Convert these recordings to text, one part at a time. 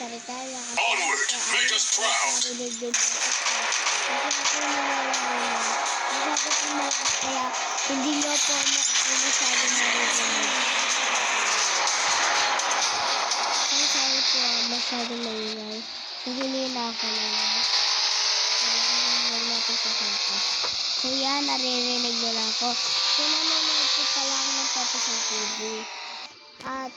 nagsasalita niya kasi narinig din ako. Kasi ako nawawala. Masabi ko malakas kaya hindi niyo po ako masyado narinig. Kaya sabi po masyado maingay. So hinila ako naman. Huwag natin sa sakas. So yan, naririnig nila ako. So nanonood po pala ako ng Pepeson TV. At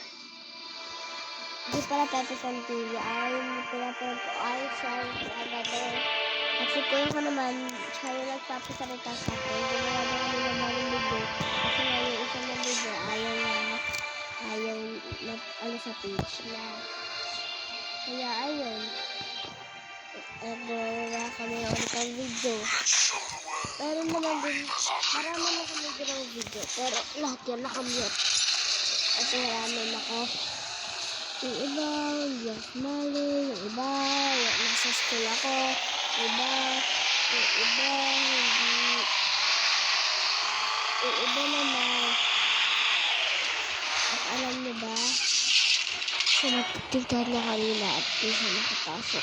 di pala Pepeson TV ay pinapanood ko ay siya agad. Kasi kuya ko naman siya yung nagpapasalita sa akin. Ginawa na kami ng mga video. Kasi nga yung isang ng video ayaw na sa page na. Kaya ayun. At ginawa kami ng ulit video. Pero naman din, marami na kami ginawang video. Pero lahat yan nakamute. At marami naka yung iba, yung mali, yung iba, nasa school ako, yung iba, hindi, yung iba naman. At alam niyo ba, siya nagtitignan niya kanina at di siya nakapasok.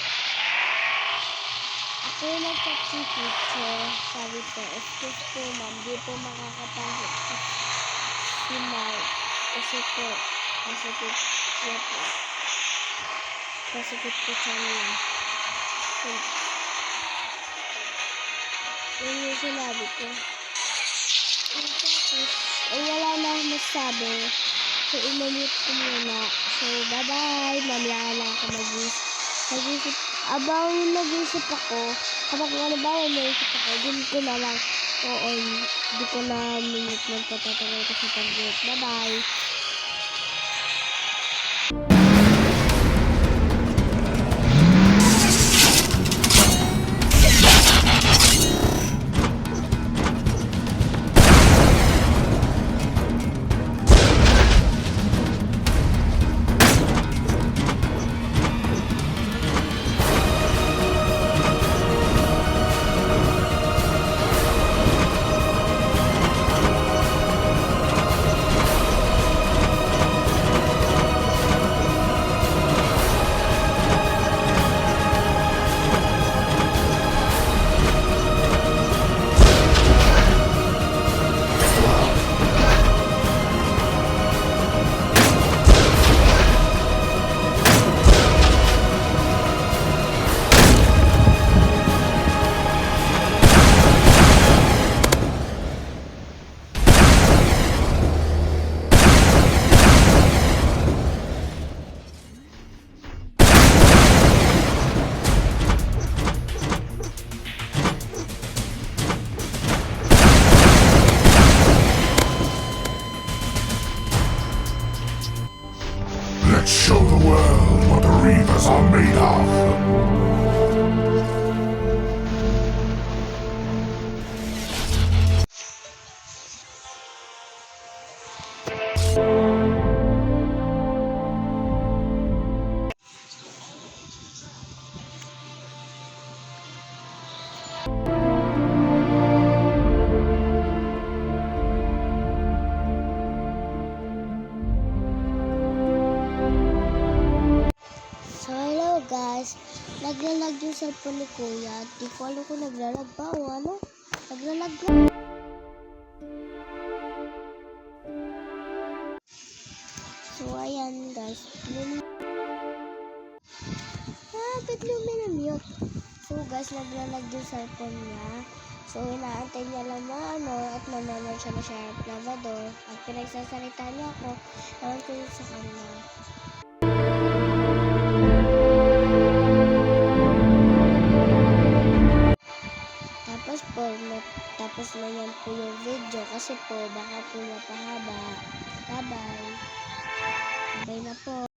Ako yung nagtapsipit, so sabi ko, excuse po ma'am, di po makakapasok si Mark kasi po, masakit po sa niya. So, yun yung sinabi ko. Wala na akong masabi. So, inamute ko muna. So, bye-bye. Mamaya na ako mag-isip. Abang nag-isip ako, kapag ano ba yung naisip ako, din ko na lang. Oo, di ko na minute magpatatagal ko sa pag-group. Bye-bye. Let's show the world what the Reavers are made of. Guys, naglalag yung cellphone ni Kuya. Di ko alam kung naglalag ba o ano. Naglalag lang. So, ayan guys. Ba't luminamute? So guys, naglalag yung cellphone niya. So, inaantay niya lang at nanonood siya na Sheriff Lavador. At pinagsasalita niya ako. Ewan ko yun sa kanya. Tapos na yan po yung video kasi po baka po mapahaba. Bye-bye. Bye na po.